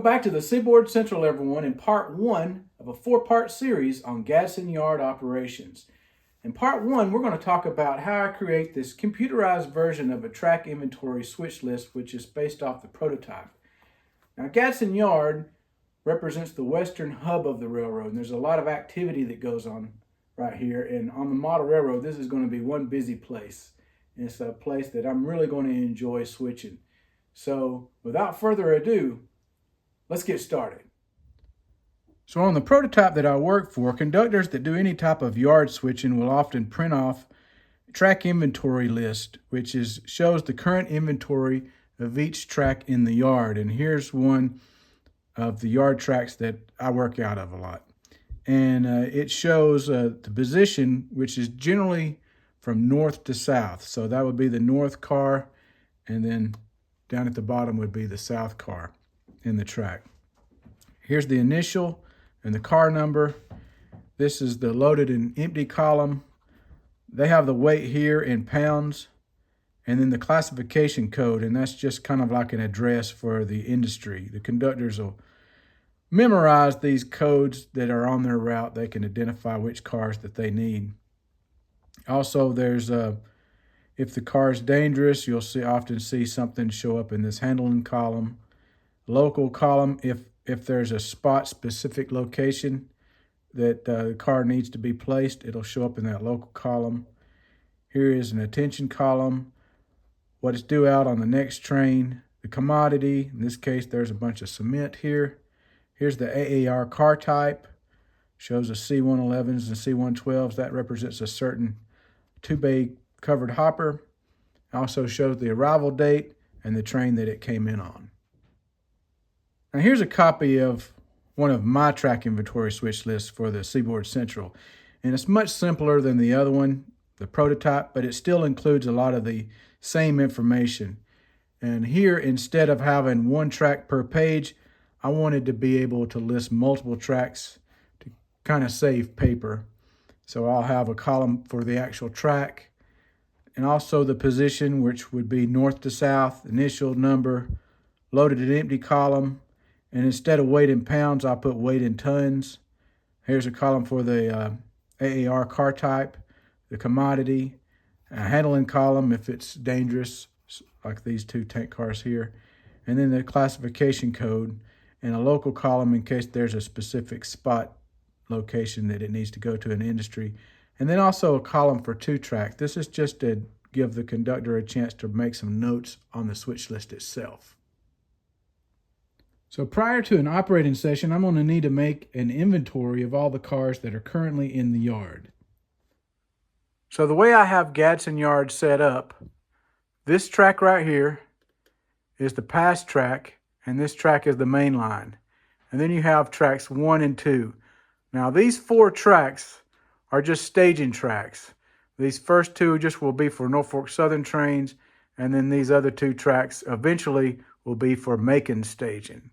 Welcome back to the Seaboard Central, everyone, in part one of a four-part series on Gadsden yard operations. In part one, we're going to talk about how I create this computerized version of a track inventory switch list, which is based off the prototype. Now, Gadsden Yard represents the western hub of the railroad, and there's a lot of activity that goes on right here. And on the model railroad, this is going to be one busy place. And it's a place that I'm really going to enjoy switching. So, without further ado, let's get started. So on the prototype that I work for, conductors that do any type of yard switching will often print off a track inventory list, which shows the current inventory of each track in the yard. And here's one of the yard tracks that I work out of a lot. And it shows the position, which is generally from north to south. So that would be the north car, and then down at the bottom would be the south car in the track. Here's the initial and the car number. This is the loaded and empty column. They have the weight here in pounds, and then the classification code, and that's just kind of like an address for the industry. The conductors will memorize these codes that are on their route. They can identify which cars that they need. Also, there's if the car is dangerous, you'll often see something show up in this handling column. Local column, if there's a spot specific location that the car needs to be placed, it'll show up in that local column. Here is an attention column, what is due out on the next train, the commodity. In this case, there's a bunch of cement here. Here's the AAR car type, shows the C111s and C112s. That represents a certain two-bay covered hopper. Also shows the arrival date and the train that it came in on. Now here's a copy of one of my track inventory switch lists for the Seaboard Central. And it's much simpler than the other one, the prototype, but it still includes a lot of the same information. And here, instead of having one track per page, I wanted to be able to list multiple tracks to kind of save paper. So I'll have a column for the actual track, and also the position, which would be north to south, initial, number, loaded and empty column. And instead of weight in pounds, I'll put weight in tons. Here's a column for the AAR car type, the commodity, a handling column if it's dangerous, like these two tank cars here, and then the classification code, and a local column in case there's a specific spot location that it needs to go to an industry. And then also a column for two track. This is just to give the conductor a chance to make some notes on the switch list itself. So prior to an operating session, I'm going to need to make an inventory of all the cars that are currently in the yard. So the way I have Gadsden Yard set up, this track right here is the pass track, and this track is the main line. And then you have tracks 1 and 2. Now these 4 tracks are just staging tracks. These first 2 just will be for Norfolk Southern trains, and then these other 2 tracks eventually will be for Macon staging.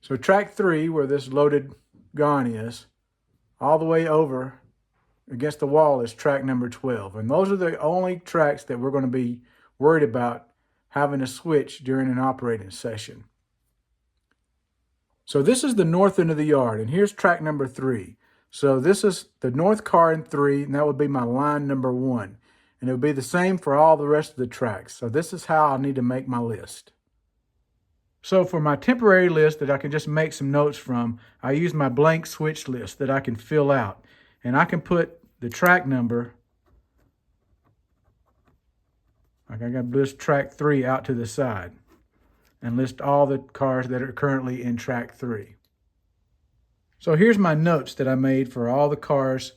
So track 3, where this loaded gon is, all the way over against the wall is track number 12. And those are the only tracks that we're going to be worried about having to switch during an operating session. So this is the north end of the yard, and here's track number 3. So this is the north car in 3, and that would be my line number 1. And it would be the same for all the rest of the tracks. So this is how I need to make my list. So for my temporary list that I can just make some notes from, I use my blank switch list that I can fill out. And I can put the track number, like I got list track 3 out to the side, and list all the cars that are currently in track 3. So here's my notes that I made for all the cars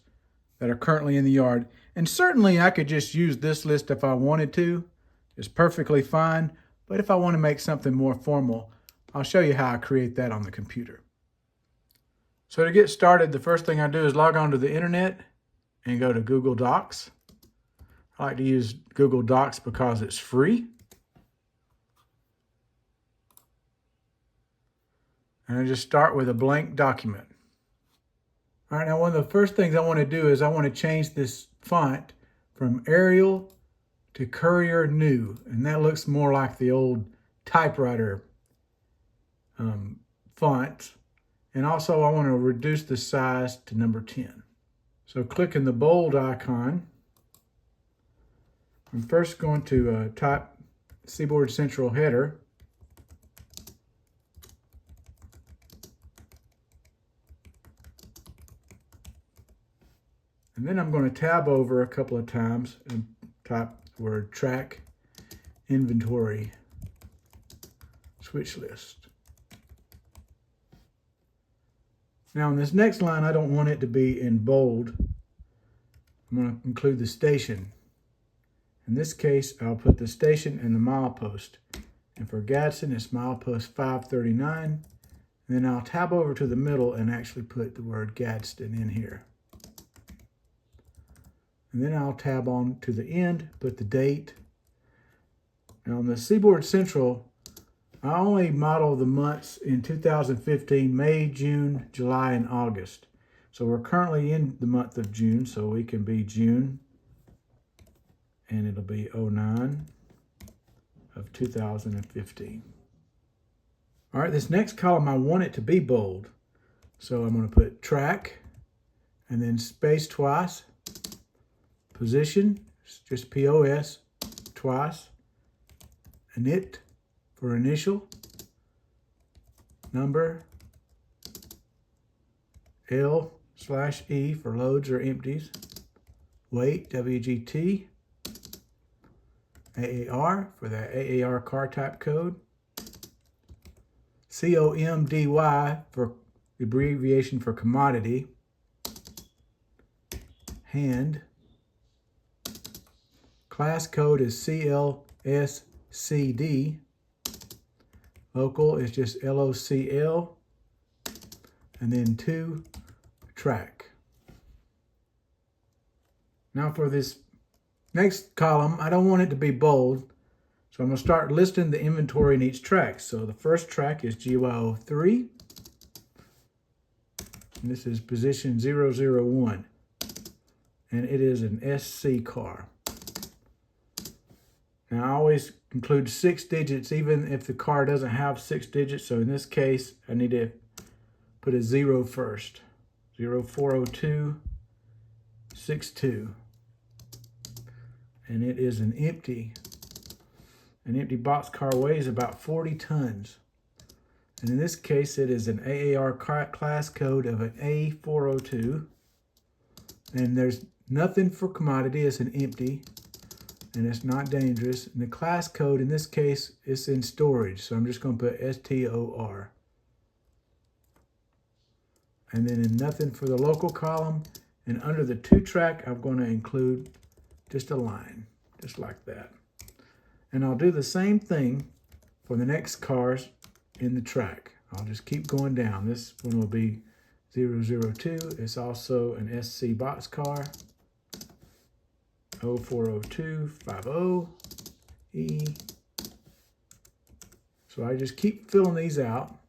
that are currently in the yard. And certainly I could just use this list if I wanted to. It's perfectly fine. But if I want to make something more formal, I'll show you how I create that on the computer. So to get started, the first thing I do is log on to the internet and go to Google Docs. I like to use Google Docs because it's free. And I just start with a blank document. All right, now one of the first things I want to do is I want to change this font from Arial to Courier New, and that looks more like the old typewriter fonts. And also I want to reduce the size to number 10. So clicking the bold icon, I'm first going to type Seaboard Central header. And then I'm going to tab over a couple of times and type the word track inventory switch list. Now in this next line, I don't want it to be in bold. I'm going to include the station. In this case, I'll put the station and the milepost. And for Gadsden, it's milepost 539. And then I'll tab over to the middle and actually put the word Gadsden in here. And then I'll tab on to the end, put the date. Now on the Seaboard Central, I only model the months in 2015, May, June, July, and August. So we're currently in the month of June, so we can be June, and it'll be 09 of 2015. All right, this next column, I want it to be bold. So I'm going to put track, and then space twice, position, just POS, twice, init for initial, number, L/E for loads or empties, weight, WGT, AAR for the AAR car type code, COMDY for abbreviation for commodity, hand, class code is CLSCD, local is just LOCL, and then 2, track. Now for this next column, I don't want it to be bold, so I'm going to start listing the inventory in each track. So the first track is GY03, and this is position 001, and it is an SC car. Now I always include 6 digits even if the car doesn't have 6 digits. So in this case, I need to put a 0 first. 040262. And it is an empty. An empty boxcar weighs about 40 tons. And in this case, it is an AAR class code of an A402. And there's nothing for commodity, it's an empty. And it's not dangerous. And the class code in this case is in storage. So I'm just going to put STOR. And then in nothing for the local column. And under the 2 track, I'm going to include just a line, just like that. And I'll do the same thing for the next cars in the track. I'll just keep going down. This one will be 002. It's also an SC boxcar. 040250E. So I just keep filling these out.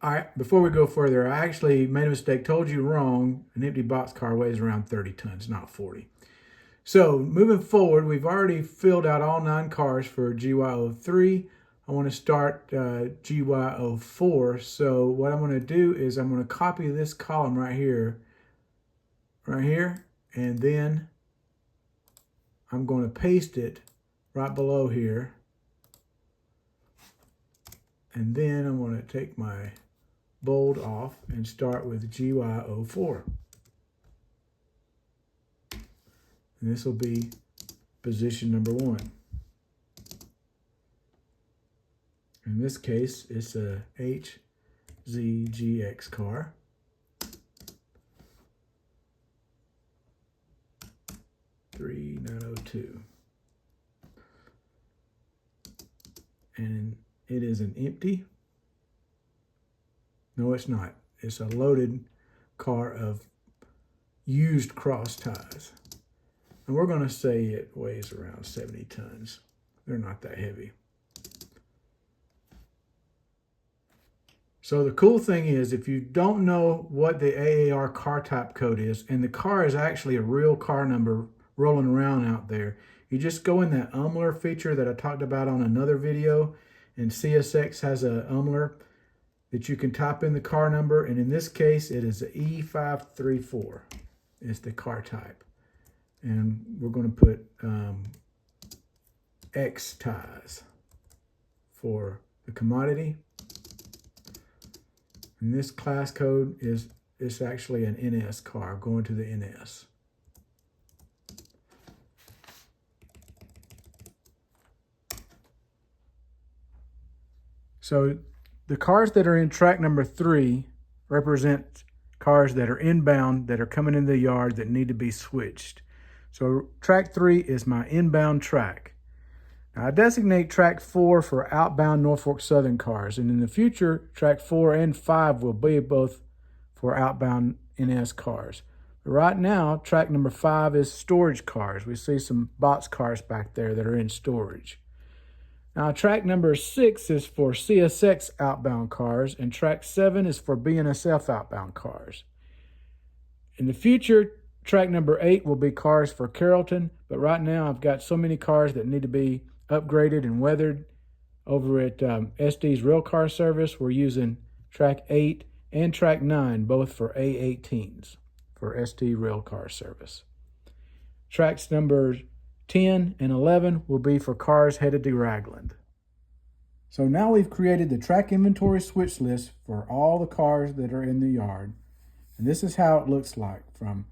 All right, before we go further, I actually made a mistake, told you wrong. An empty boxcar weighs around 30 tons, not 40. So moving forward, we've already filled out all 9 cars for GY03. I want to start GY04. So what I'm going to do is I'm going to copy this column right here, and then I'm going to paste it right below here. And then I'm going to take my bold off and start with GY04. And this will be position number 1. In this case, it's a HZGX car. $3,902. And it is an empty. No, it's not. It's a loaded car of used cross ties. And we're going to say it weighs around 70 tons. They're not that heavy. So the cool thing is, if you don't know what the AAR car type code is, and the car is actually a real car number rolling around out there, you just go in that UMLR feature that I talked about on another video, and CSX has a UMLR that you can type in the car number, and in this case it is a E534 is the car type. And we're going to put X ties for the commodity. And this class code is actually an NS car, going to the NS. So the cars that are in track number 3 represent cars that are inbound, that are coming in the yard, that need to be switched. So track 3 is my inbound track. Now I designate track 4 for outbound Norfolk Southern cars, and in the future, track 4 and 5 will be both for outbound NS cars. But right now, track number 5 is storage cars. We see some box cars back there that are in storage. Now track number 6 is for CSX outbound cars, and track 7 is for BNSF outbound cars. In the future, track number 8 will be cars for Carrollton, but right now I've got so many cars that need to be upgraded and weathered over at SD's Railcar Service. We're using track 8 and track 9, both for A18s for SD Railcar Service. Tracks numbers 10 and 11 will be for cars headed to Ragland. So now we've created the track inventory switch list for all the cars that are in the yard. And this is how it looks like from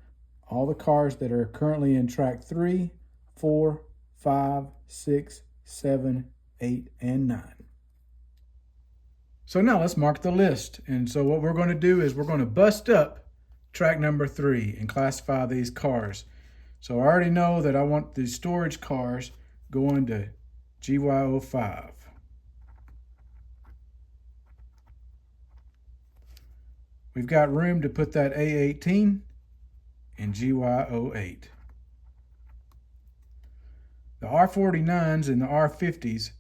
all the cars that are currently in track 3, 4, 5, 6, 7, 8, and 9. So now let's mark the list. And so what we're going to do is we're going to bust up track number 3 and classify these cars. So I already know that I want the storage cars going to GY05. We've got room to put that A18 in GY08. The R49s and the R50s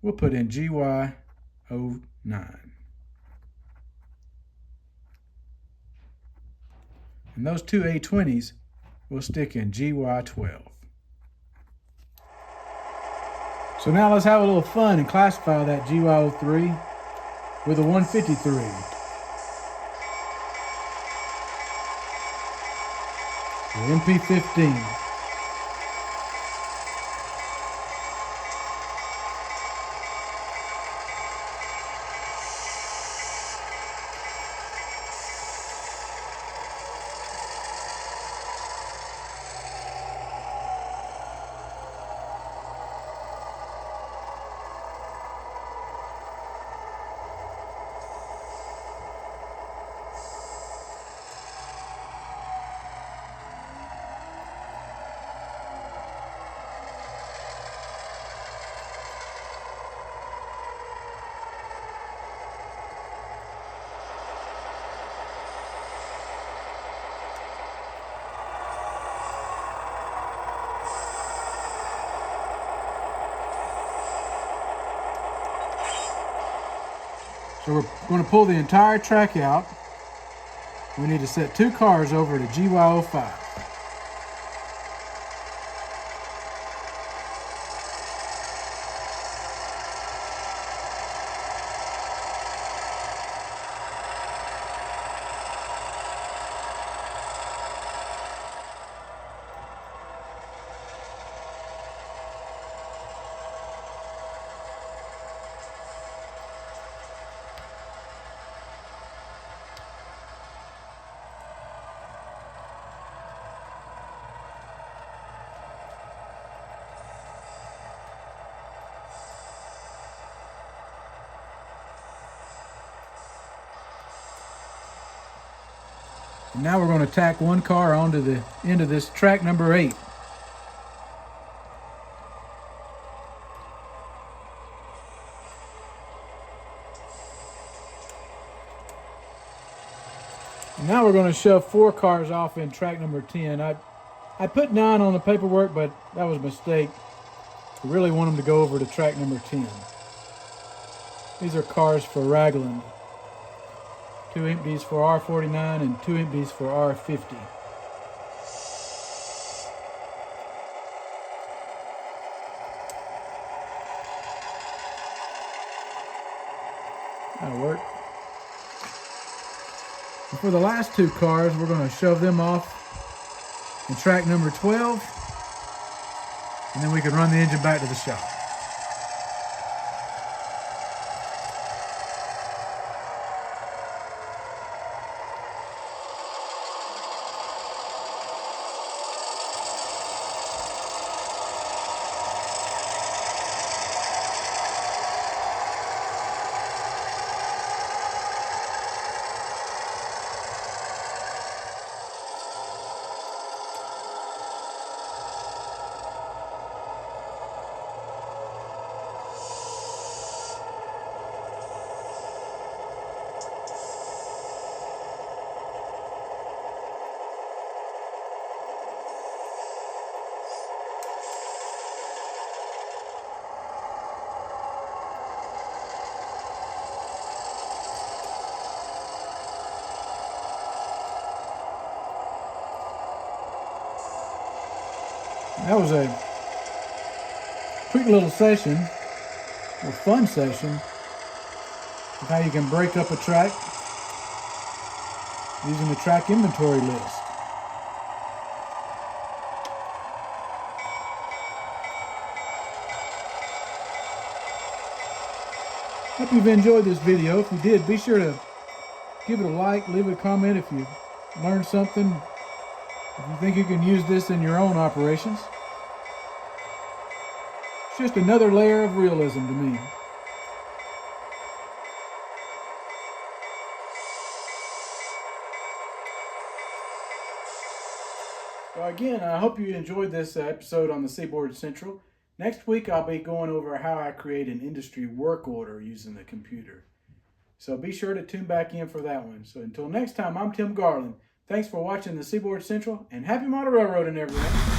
we'll put in GY09. And those two A20s we'll stick in GY12. So now let's have a little fun and classify that GY03 with a 153. The MP15. So we're going to pull the entire track out. We need to set 2 cars over to GY05. And now we're going to tack 1 car onto the end of this track number 8. And now we're going to shove 4 cars off in track number 10. I put 9 on the paperwork, but that was a mistake. I really want them to go over to track number 10. These are cars for Ragland. 2 empties for R49 and 2 empties for R50. That'll work. And for the last 2 cars, we're going to shove them off in track number 12, and then we can run the engine back to the shop. That was a quick little session, or fun session, of how you can break up a track using the track inventory list. Hope you've enjoyed this video. If you did, be sure to give it a like, leave a comment if you learned something, if you think you can use this in your own operations. It's just another layer of realism to me. So again, I hope you enjoyed this episode on the Seaboard Central. Next week, I'll be going over how I create an industry work order using the computer. So be sure to tune back in for that one. So until next time, I'm Tim Garland. Thanks for watching the Seaboard Central, and happy model railroading, everyone.